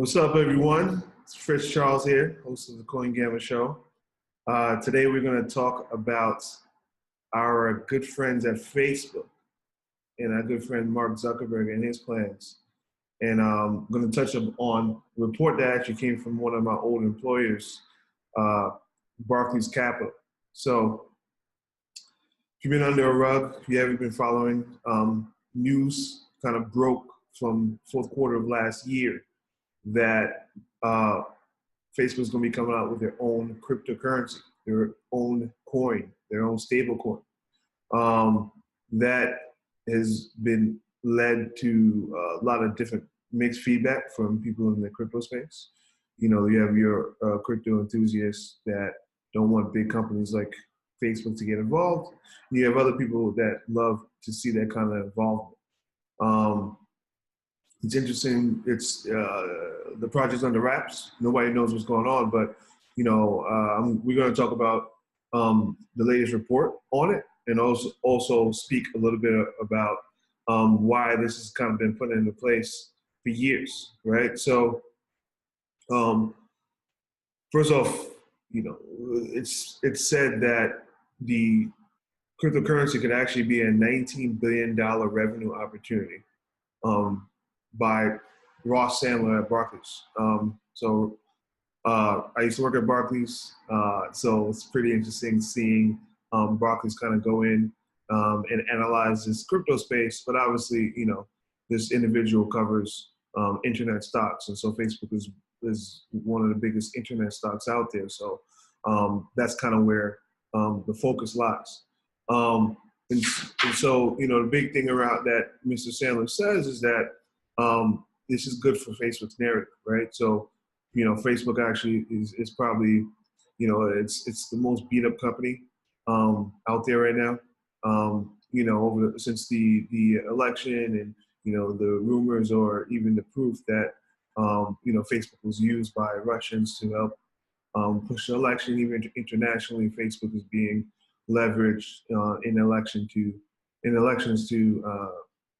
What's up, everyone? It's Fritz Charles here, host of the Coin Gamma Show. Today, we're going to talk about our good friends at Facebook and our good friend Mark Zuckerberg and his plans. And I'm going to touch on a report that actually came from one of my old employers, Barclays Capital. So, if you've been under a rug, if you haven't been following, news kind of broke from fourth quarter of last year that Facebook's going to be coming out with their own cryptocurrency, their own coin, their own stable coin. That has been led to a lot of different mixed feedback from people in the crypto space. You know, you have your crypto enthusiasts that don't want big companies like Facebook to get involved. You have other people that love to see that kind of involvement. It's interesting. It's the project's under wraps. Nobody knows what's going on, but we're going to talk about the latest report on it, and also speak a little bit about why this has kind of been put into place for years, right? So, first off, it's said that the cryptocurrency could actually be a $19 billion revenue opportunity. By Ross Sandler at Barclays. I used to work at Barclays, so it's pretty interesting seeing Barclays kind of go in and analyze this crypto space. But obviously, this individual covers internet stocks, and so Facebook is one of the biggest internet stocks out there. So that's kind of where the focus lies. And so, the big thing around that Mr. Sandler says is that this is good for Facebook's narrative, right? So, Facebook actually is probably, it's the most beat up company out there right now. Since the election and, the rumors or even the proof that, Facebook was used by Russians to help push the election, even internationally, Facebook is being leveraged in elections to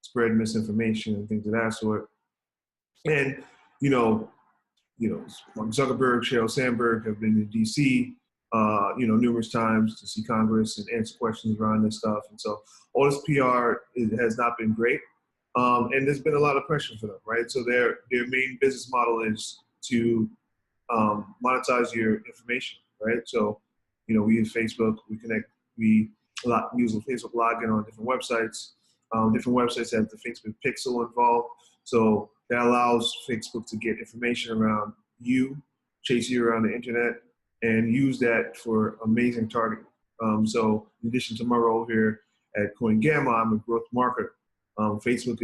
spread misinformation and things of that sort. And, Mark Zuckerberg, Sheryl Sandberg have been in D.C., numerous times to see Congress and answer questions around this stuff. And so all this PR has not been great. And there's been a lot of pressure for them, right? So their main business model is to monetize your information, right? So, we use Facebook, we connect, we use a Facebook login on different websites. Different websites have the Facebook pixel involved. So that allows Facebook to get information around you, chase you around the internet, and use that for amazing targeting. So in addition to my role here at Coin Gamma, I'm a growth marketer. Facebook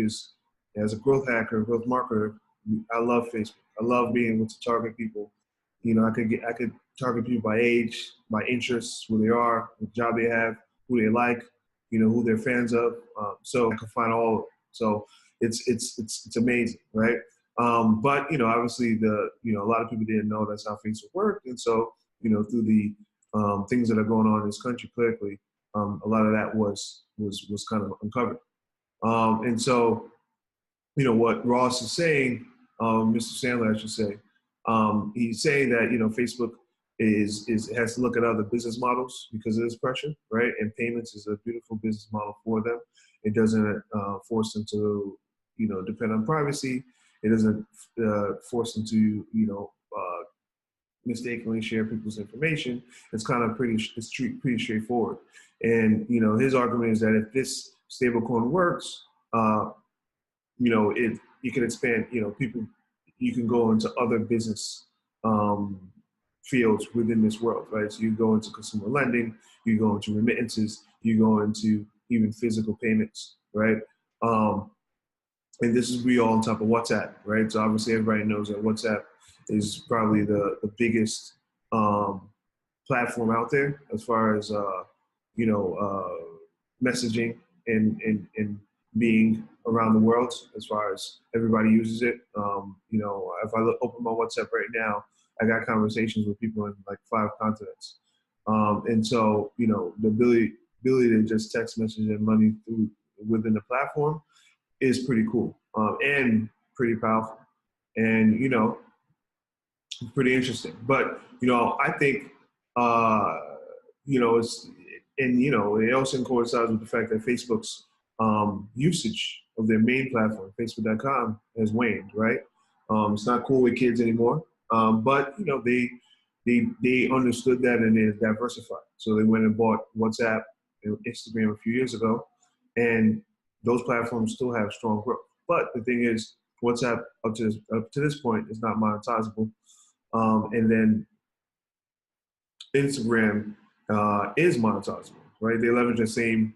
as a growth hacker, growth marketer, I love Facebook. I love being able to target people. I could target people by age, by interests, who they are, what job they have, who they like, who they're fans of. So I can find all of them. So it's amazing, right? But obviously a lot of people didn't know that's how Facebook worked, and so through the things that are going on in this country politically, a lot of that was kind of uncovered. And so what Ross is saying, Mr. Sandler, I should say, he's saying that Facebook has to look at other business models because of this pressure, right? And payments is a beautiful business model for them. It doesn't force them to, depend on privacy. It doesn't force them to, mistakenly share people's information. It's kind of pretty straightforward. And his argument is that if this stablecoin works, you can expand. People, you can go into other business fields within this world, right? So you go into consumer lending, you go into remittances, you go into even physical payments, right? And this is all on top of WhatsApp, right? So obviously everybody knows that WhatsApp is probably the biggest platform out there as far as messaging and being around the world, as far as everybody uses it. If I open my WhatsApp right now, I got conversations with people in like 5 continents. And so, the ability to just text message and money within the platform is pretty cool and pretty powerful. And, pretty interesting. But I think it's and it also coincides with the fact that Facebook's usage of their main platform, Facebook.com, has waned. Right? It's not cool with kids anymore. But they understood that and they diversified. So they went and bought WhatsApp and Instagram a few years ago, and those platforms still have strong growth. But the thing is, WhatsApp up to this point is not monetizable, and then Instagram is monetizable, right? They leverage the same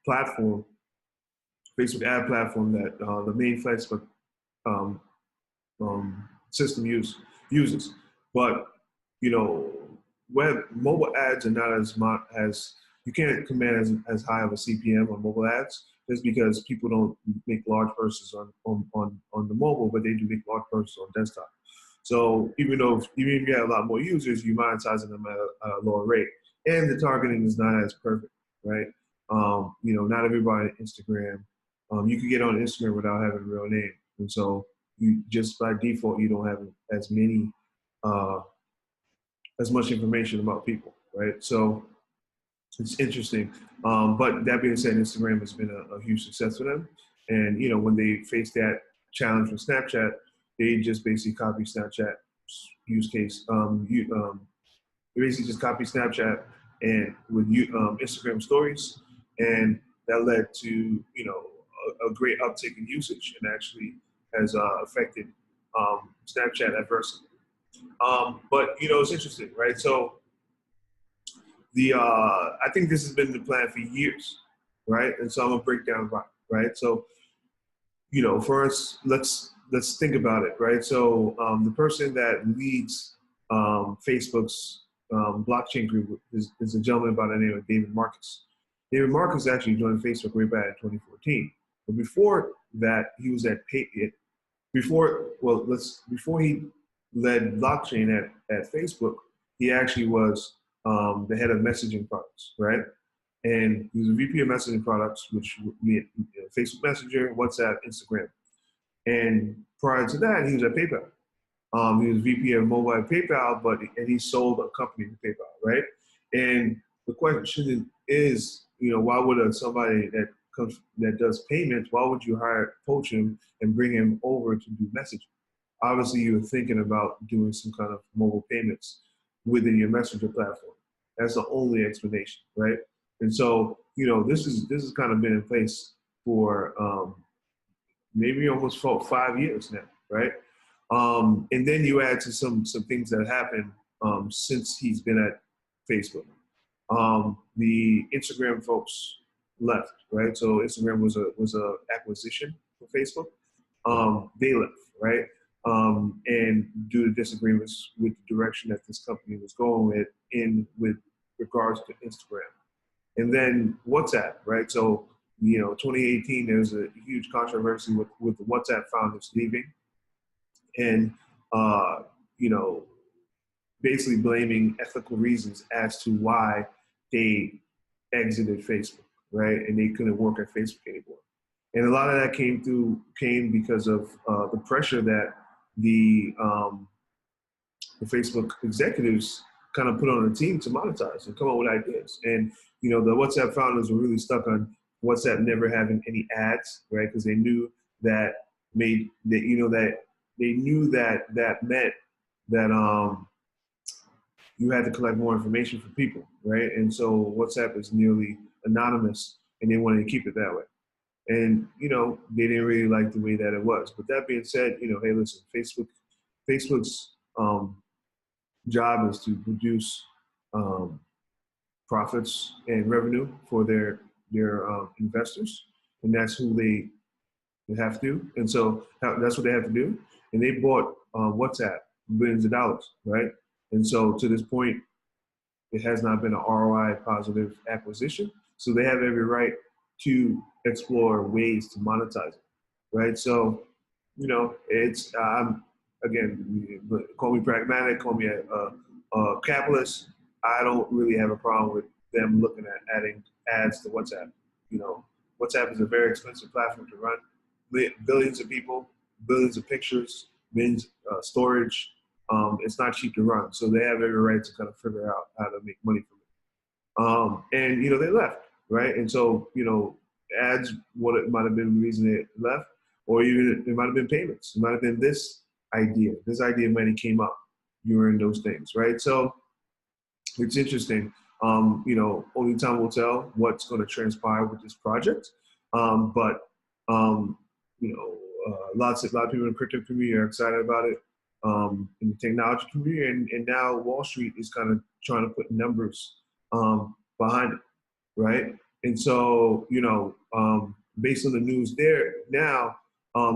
platform, Facebook ad platform that the main Facebook um, system uses. But web mobile ads are not as you can't command as high of a CPM on mobile ads, just because people don't make large purchases on the mobile, but they do make large purchases on desktop. So even if you have a lot more users, you're monetizing them at a lower rate, and the targeting is not as perfect, right? Not everybody on Instagram. You can get on Instagram without having a real name, and so you just by default you don't have as much information about people, right? So it's interesting. But that being said, Instagram has been a huge success for them. And when they faced that challenge from Snapchat, they just basically copied Snapchat use case. They basically just copied Snapchat and with Instagram stories, and that led to a great uptick in usage, and actually has affected Snapchat adversely. But it's interesting, right? So I think this has been the plan for years, right? And so I'm gonna break down why, right? So first let's think about it, right? So the person that leads Facebook's blockchain group is a gentleman by the name of David Marcus. David Marcus actually joined Facebook way back in 2014, but before that he was at before he led blockchain at Facebook, he actually was the head of messaging products, right? And he was a VP of messaging products, which meant Facebook Messenger, WhatsApp, Instagram. And prior to that, he was at PayPal. He was VP of mobile at PayPal, and he sold a company to PayPal, right? And the question is, why would somebody that does payments, why would you poach him and bring him over to do messaging? Obviously, you're thinking about doing some kind of mobile payments within your messenger platform. That's the only explanation, right? And so, this has kind of been in place for maybe almost 5 years now, right? And then you add to some things that happened since he's been at Facebook. The Instagram folks left, right? So Instagram was a acquisition for Facebook. They left, right? And due to disagreements with the direction that this company was going with regards to Instagram. And then WhatsApp, right? So, 2018, there was a huge controversy with the WhatsApp founders leaving, and, basically blaming ethical reasons as to why they exited Facebook, right? And they couldn't work at Facebook anymore. And a lot of that came because of the pressure that the Facebook executives kind of put on the team to monetize and come up with ideas. And the WhatsApp founders were really stuck on WhatsApp never having any ads, right? Because they knew that meant that you had to collect more information from people, right? And so WhatsApp is nearly anonymous, and they wanted to keep it that way. And they didn't really like the way that it was. But that being said, hey, listen, Facebook's job is to produce profits and revenue for their investors, and that's who they have to. And so that's what they have to do. And they bought WhatsApp billions of dollars, right? And so to this point, it has not been an ROI positive acquisition. So they have every right to explore ways to monetize it, right? So, it's again, call me pragmatic, call me a capitalist. I don't really have a problem with them looking at adding ads to WhatsApp. WhatsApp is a very expensive platform to run. Billions of people, billions of pictures, billions storage. It's not cheap to run. So they have every right to kind of figure out how to make money from it. And, you know, they left, right? And so, you know, ads, what it might have been the reason they left, or even it might have been payments. It might have been this idea. This idea might have came up during those things, right? So it's interesting. You know, only time will tell what's going to transpire with this project. But you know, a lot of people in the crypto community are excited about it. In the technology community, and now Wall Street is kind of trying to put numbers behind it, right? And so, you know, based on the news there now,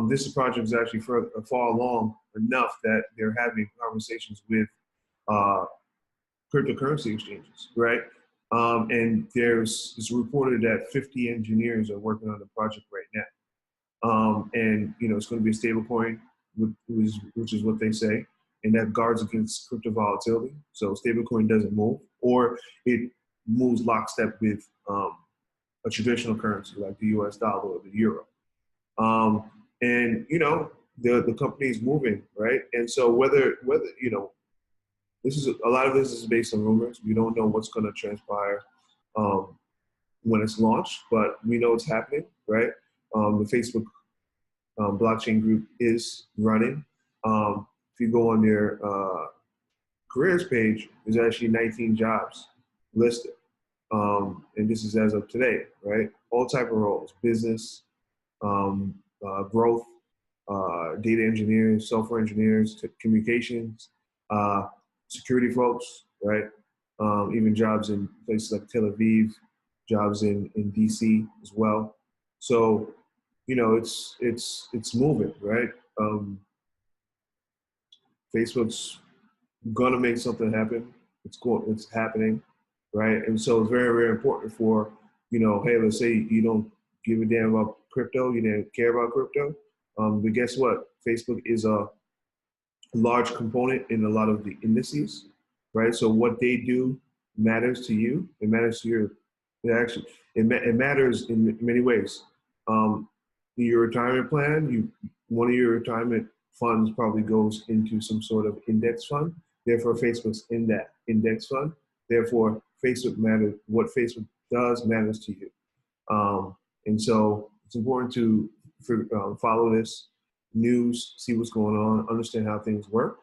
this project is actually far along enough that they're having conversations with uh, cryptocurrency exchanges, right? And it's reported that 50 engineers are working on the project right now. And you know, it's going to be a stable coin, which is what they say, and that guards against crypto volatility. So stablecoin doesn't move, or it moves lockstep with a traditional currency like the U.S. dollar or the euro. And you know, the company is moving, right? And so whether you know, this is a lot of this is based on rumors. We don't know what's going to transpire when it's launched, but we know it's happening, right? The Facebook blockchain group is running. If you go on their careers page, there's actually 19 jobs listed. And this is as of today, right? All type of roles: business, growth, data engineers, software engineers, communications, security folks, right? Even jobs in places like Tel Aviv, jobs in DC as well. So, you know, it's moving, right? Facebook's gonna make something happen. It's happening, right? And so it's very, very important for, you know, hey, let's say you don't give a damn about crypto, you didn't care about crypto. But guess what? Facebook is a large component in a lot of the indices, right? So what they do matters to you. It matters to your, it matters in many ways. Your retirement plan, one of your retirement funds probably goes into some sort of index fund. Therefore, Facebook's in that index fund. Therefore, Facebook matters. What Facebook does matters to you. And so it's important to follow this news, see what's going on, understand how things work.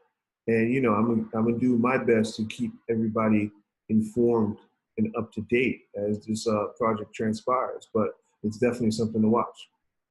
And, you know, I'm gonna do my best to keep everybody informed and up to date as this project transpires. But it's definitely something to watch.